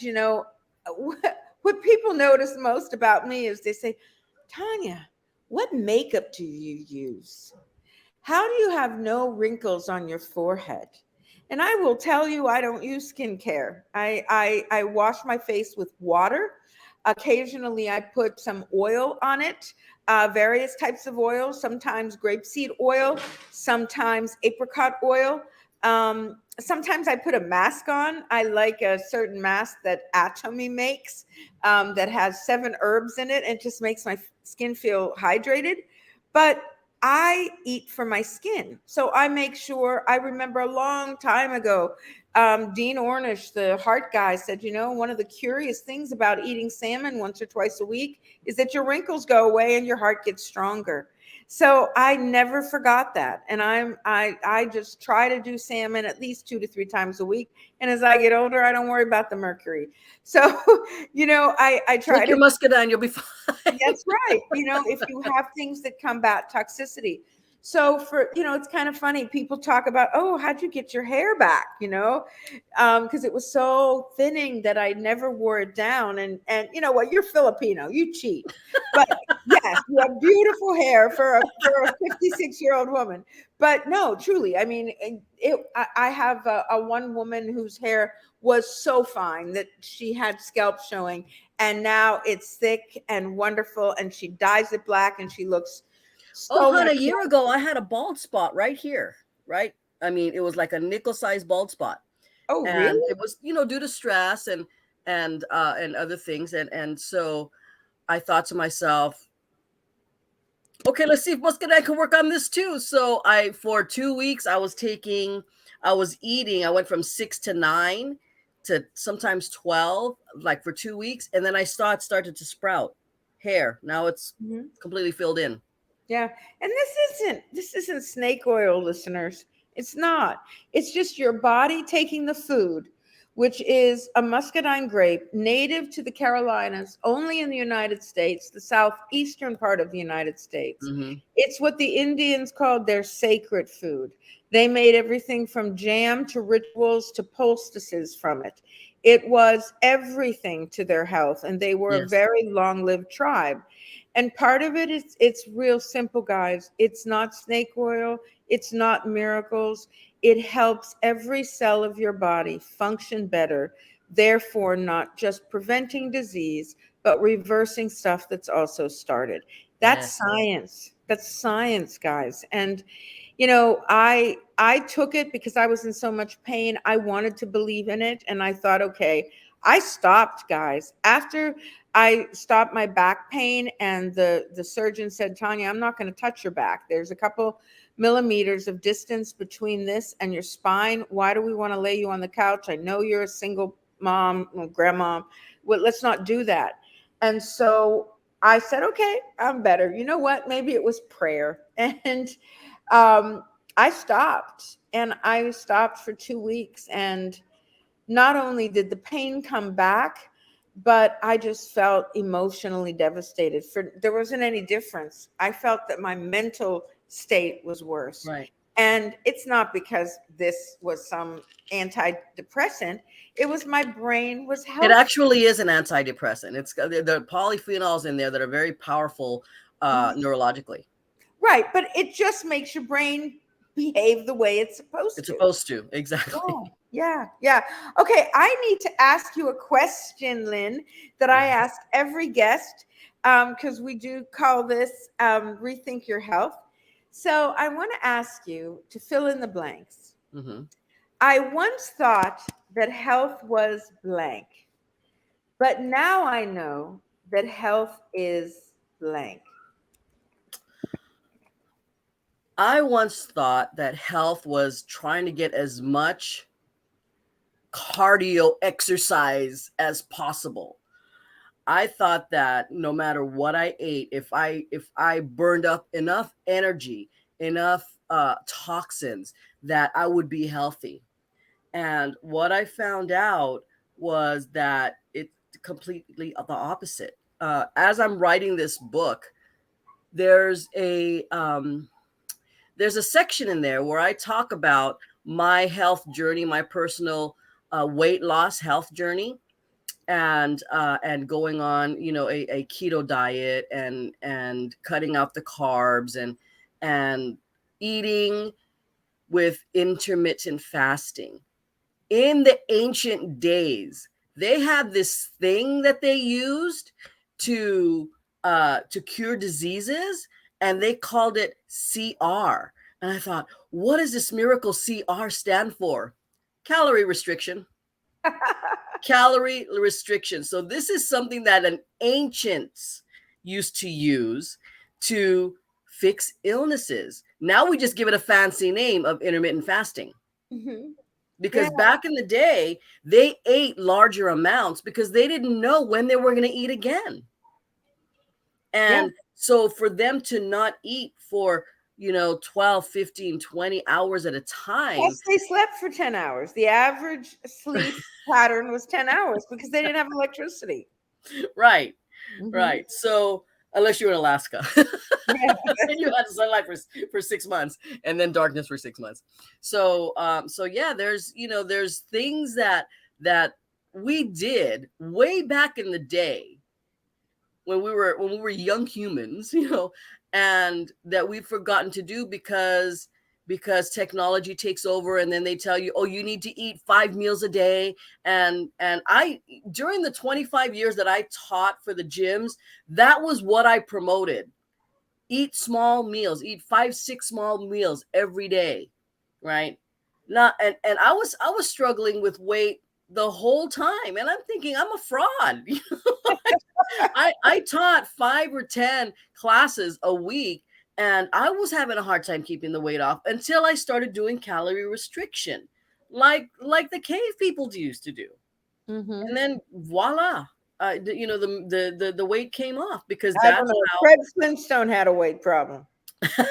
what people notice most about me is they say, Tanya, what makeup do you use? How do you have no wrinkles on your forehead? And I will tell you, I don't use skincare. I wash my face with water. Occasionally, I put some oil on it, various types of oil, sometimes grapeseed oil, sometimes apricot oil. Sometimes I put a mask on. I like a certain mask that Atomy makes that has 7 herbs in it and just makes my skin feel hydrated. But I eat for my skin. So I make sure, I remember a long time ago, Dean Ornish, the heart guy, said, one of the curious things about eating salmon once or twice a week is that your wrinkles go away and your heart gets stronger. So I never forgot that. And I just try to do salmon at least 2 to 3 times a week. And as I get older, I don't worry about the mercury. So, I try Take your to. muscadine, you'll be fine. That's right. If you have things that combat toxicity. So it's kind of funny. People talk about, oh, how'd you get your hair back? Because it was so thinning that I never wore it down. And you know what? You're Filipino. You cheat. But yes, you have beautiful hair for a 56-year-old woman. But no, truly, I mean, I have a one woman whose hair was so fine that she had scalp showing, and now it's thick and wonderful, and she dyes it black, and she looks Oh, so hon, a much year younger. ago, I had a bald spot right here, right? I mean, it was like a nickel-sized bald spot, Oh, and really? it was, due to stress and other things, and so I thought to myself, okay, let's see if muscadine can work on this too. So for 2 weeks, I was eating. I went from 6 to 9 to sometimes 12, like for 2 weeks, and then I started to sprout hair. Now it's Mhm. completely filled in. Yeah. And this isn't snake oil, listeners. It's not. It's just your body taking the food, which is a muscadine grape native to the Carolinas, only in the United States, the southeastern part of the United States. Mm-hmm. It's what the Indians called their sacred food. They made everything from jam to rituals to poultices from it. It was everything to their health, and they were a Yes. very long-lived tribe. And part of it is, it's real simple, guys. It's not snake oil, it's not miracles. It helps every cell of your body function better, therefore not just preventing disease, but reversing stuff that's also started. That's Yes. science. That's science, guys. And I took it because I was in so much pain. I wanted to believe in it, and I thought, okay, I stopped, guys. After I stopped my back pain, and the surgeon said, Tanya, I'm not going to touch your back. There's a couple millimeters of distance between this and your spine. Why do we want to lay you on the couch? I know you're a single mom or grandma. Well, let's not do that. And so I said, okay, I'm better. You know what? Maybe it was prayer. And um, I stopped, and I stopped for 2 weeks. And not only did the pain come back, but I just felt emotionally devastated. There wasn't any difference. I felt that my mental state was worse. Right. And it's not because this was some antidepressant. It was my brain was It healthy. actually is an antidepressant. It's got the polyphenols in there that are very powerful neurologically. Right, but it just makes your brain behave the way it's supposed It's to. supposed to. Exactly. Yeah. Okay, I need to ask you a question, Lynn, that I Mhm. ask every guest, because we do call this Rethink Your Health. So I want to ask you to fill in the blanks. Mhm. I once thought that health was blank, but now I know that health is blank. I once thought that health was trying to get as much cardio exercise as possible. I thought that no matter what I ate, if I burned up enough energy, enough toxins, that I would be healthy. And what I found out was that it's completely the opposite. As I'm writing this book, there's a there's a section in there where I talk about my health journey, my personal weight loss health journey, and going on, a keto diet, and cutting out the carbs, and eating with intermittent fasting. In the ancient days, they had this thing that they used to to cure diseases, and they called it CR. And I thought, what does this miracle CR stand for? Calorie restriction. Calorie restriction. So this is something that an ancients used to use to fix illnesses. Now we just give it a fancy name of intermittent fasting, Hmm. Yeah. because back in the day they ate larger amounts because they didn't know when they were going to eat again. Yeah. And so for them to not eat for 12, 15, 20 hours at a time. Plus, they slept for 10 hours. The average sleep pattern was 10 hours because they didn't have electricity. Right. Hmm. Right. So unless you're in Alaska, Yeah. then you had sunlight for 6 months, and then darkness for 6 months. So yeah, there's things that we did way back in the day when we were young humans, and that we've forgotten to do because technology takes over, and then they tell you, oh, you need to eat 5 meals a day. And I, during the 25 years that I taught for the gyms, that was what I promoted. Eat small meals, eat 5 6 small meals every day, right? Not and I was struggling with weight the whole time, and I'm thinking I'm a fraud. I taught 5 or 10 classes a week, and I was having a hard time keeping the weight off until I started doing calorie restriction, like the cave people used to do. Hmm. And then voila, the weight came off, because I don't that's know. Fred Flintstone had a weight problem. how.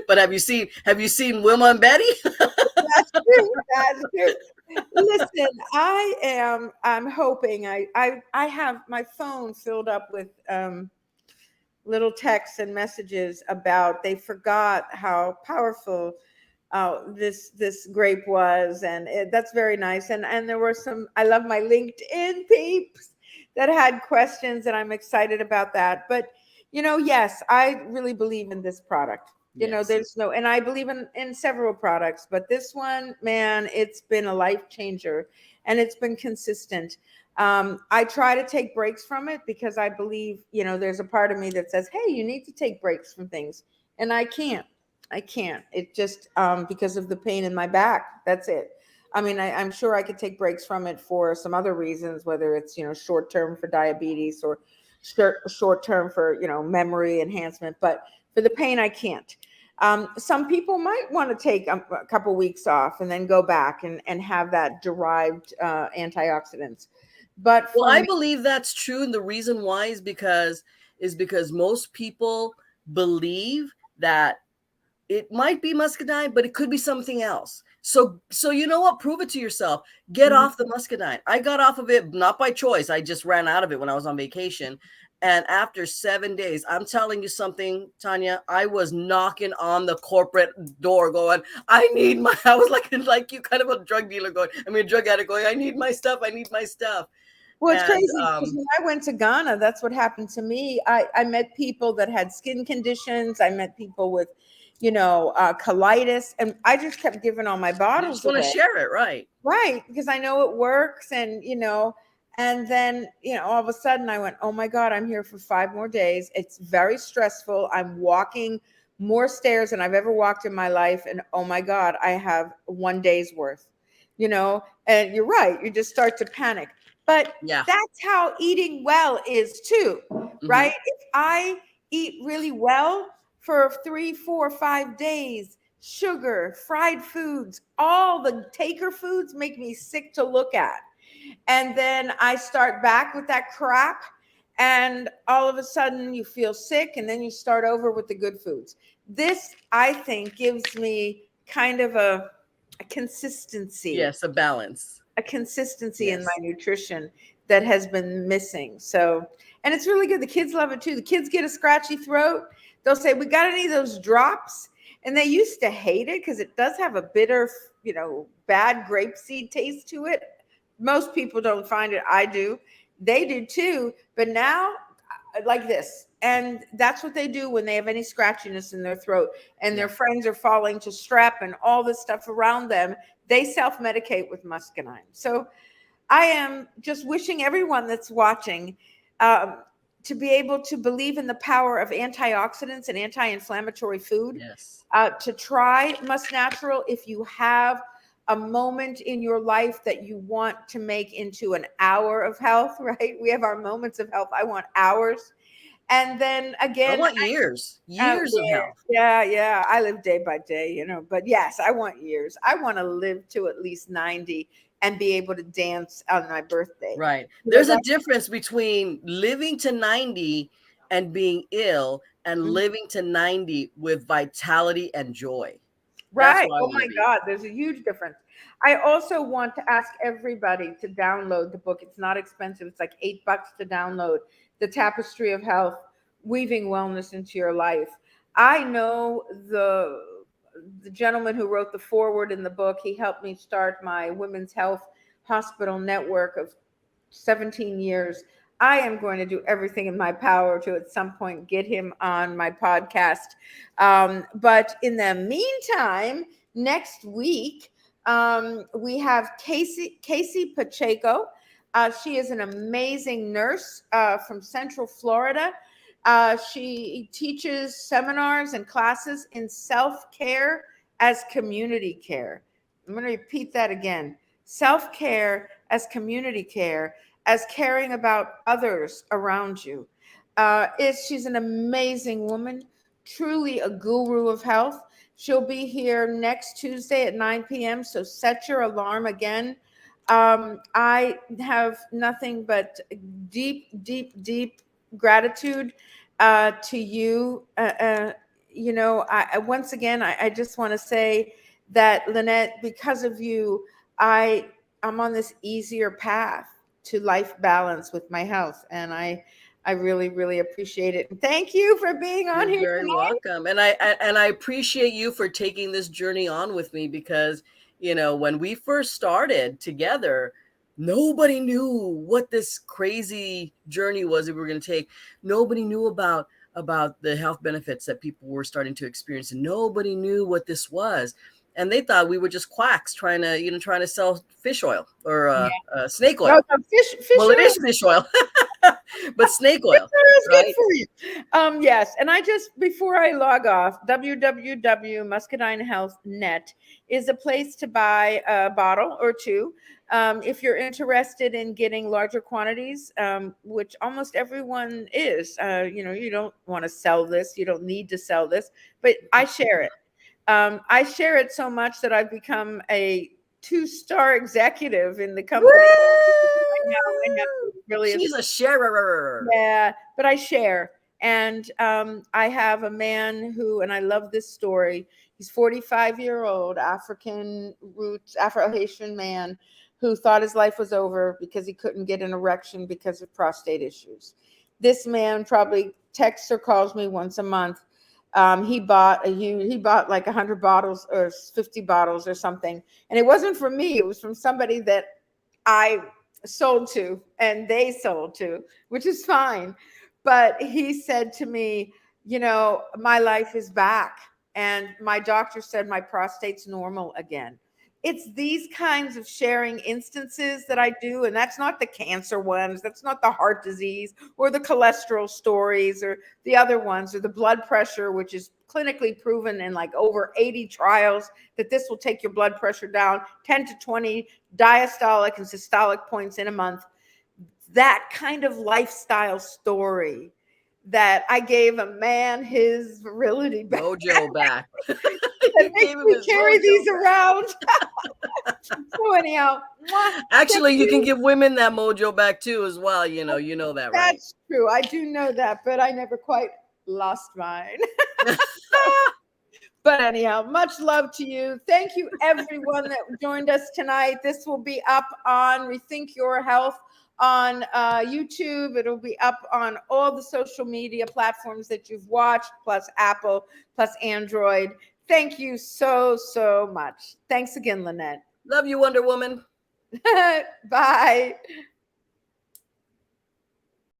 But have you seen Wilma and Betty? That's true. That's true. Listen, I'm hoping I have my phone filled up with little texts and messages about they forgot how powerful this grape was, and that's very nice. And there were some. I love my LinkedIn peeps that had questions, and I'm excited about that. But yes, I really believe in this product. Yes. There's no, and I believe in several products, but this one, man, it's been a life changer, and it's been consistent. I try to take breaks from it because I believe, there's a part of me that says, hey, you need to take breaks from things. And I can't. I can't. It just because of the pain in my back. That's it. I mean, I'm sure I could take breaks from it for some other reasons, whether it's short term for diabetes or short term for memory enhancement. But for the pain, I can't. Some people might want to take a couple weeks off and then go back and have that derived antioxidants. But Well, for I me, believe that's true, and the reason why is because most people believe that it might be muscadine, but it could be something else. So you know what? Prove it to yourself. Get Mhm. off the muscadine. I got off of it not by choice. I just ran out of it when I was on vacation. And after 7 days, I'm telling you something, Tanya, I was knocking on the corporate door going, I need my, I was like you, kind of a drug dealer going, a drug addict going, I need my stuff. I need my stuff. Well, it's And crazy because when I went to Ghana, that's what happened to me. I met people that had skin conditions. I met people with, colitis, and I just kept giving all my you just bottles want to away. share it, right? Right, because I know it works, and then all of a sudden I went, oh my God, I'm here for 5 more days. It's very stressful. I'm walking more stairs than I've ever walked in my life, and oh my God, I have one day's worth. And you're right, you just start to panic. But Yeah. that's how eating well is too, Hmm. right? If I eat really well for 3, 4, 5 days, sugar, fried foods, all the taker foods make me sick to look at. And then I start back with that crap, and all of a sudden you feel sick, and then you start over with the good foods. This, I think, gives me kind of a consistency, Yes, a balance. in my Yes. nutrition that has been missing. So, and it's really good. The kids love it too. The kids get a scratchy throat, they'll say, "We got any of those drops?" And they used to hate it because it does have a bitter, bad grapeseed taste to it. Most people don't find it. I do. They do too. But now, like this. And that's what they do when they have any scratchiness in their throat and their friends are falling to strep and all this stuff around them. They self-medicate with muscadine. So I am just wishing everyone that's watching to be able to believe in the power of antioxidants and anti-inflammatory food, Yes. to try Must Natural if you have a moment in your life that you want to make into an hour of health, right? We have our moments of health. I want hours. And then I again, want years of health. yeah. I live day by day, but yes, I want years. I want to live to at least 90 and be able to dance on my birthday. Right. You know, There's a that's difference between living to 90 and being ill and Mhm. living to 90 with vitality and joy. That's Right. what I Oh want my to be. God, there's a huge difference. I also want to ask everybody to download the book. It's not expensive. It's like $8 to download. The Tapestry of Health, Weaving Wellness into Your Life. I know the gentleman who wrote the foreword in the book. He helped me start my women's health hospital network of 17 years. I am going to do everything in my power to at some point get him on my podcast. But in the meantime, next week, we have Casey Pacheco. She is an amazing nurse from Central Florida. She teaches seminars and classes in self-care as community care. I'm going to repeat that again. Self-care as community care, as caring about others around you. She's an amazing woman, truly a guru of health. She'll be here next Tuesday at 9 p.m. So set your alarm again. I have nothing but deep, deep, deep gratitude to you. Once again, I just want to say that, Lynette, because of you, I'm on this easier path to life balance with my health, and I really, really appreciate it. And thank you for being on You're here very tonight. welcome. And I appreciate you for taking this journey on with me because, when we first started together, nobody knew what this crazy journey was that we were going to take. Nobody knew about the health benefits that people were starting to experience, and nobody knew what this was. And they thought we were just quacks trying to sell fish oil or Yeah. snake No, oil. no, fish Well, it oil. is fish oil, but snake Fish oil, oil is good right? for you. Yes, and I just before I log off, www.muscadinehealthnet is a place to buy a bottle or two. If you're interested in getting larger quantities, which almost everyone is, you don't want to sell this, you don't need to sell this, but I share it. I share it so much that I've become a 2-star executive in the Woo! company. I know, it really is. She's a sharer. Yeah, but I share. And I have a man who, and I love this story. He's 45-year-old African roots, Afro-Haitian man who thought his life was over because he couldn't get an erection because of prostate issues. This man probably texts or calls me once a month. He bought like 100 bottles or 50 bottles or something, and it wasn't from me. It was from somebody that I sold to and they sold to, which is fine. But he said to me, my life is back. And my doctor said my prostate's normal again. It's these kinds of sharing instances that I do. And that's not the cancer ones. That's not the heart disease or the cholesterol stories or the other ones or the blood pressure, which is clinically proven in like over 80 trials that this will take your blood pressure down 10 to 20 diastolic and systolic points in a month. That kind of lifestyle story that I gave a man his virility back. Mojo back. That You makes gave him me his carry mojo these back. around. So anyhow, mwah, Actually, thank you can you. give women that mojo back too, as well. You know that, right? That's true. I do know that, but I never quite lost mine. But anyhow, much love to you. Thank you, everyone that joined us tonight. This will be up on Rethink Your Health on YouTube. It'll be up on all the social media platforms that you've watched, plus Apple, plus Android. Thank you so, so much. Thanks again, Lynette. Love you, Wonder Woman. Bye.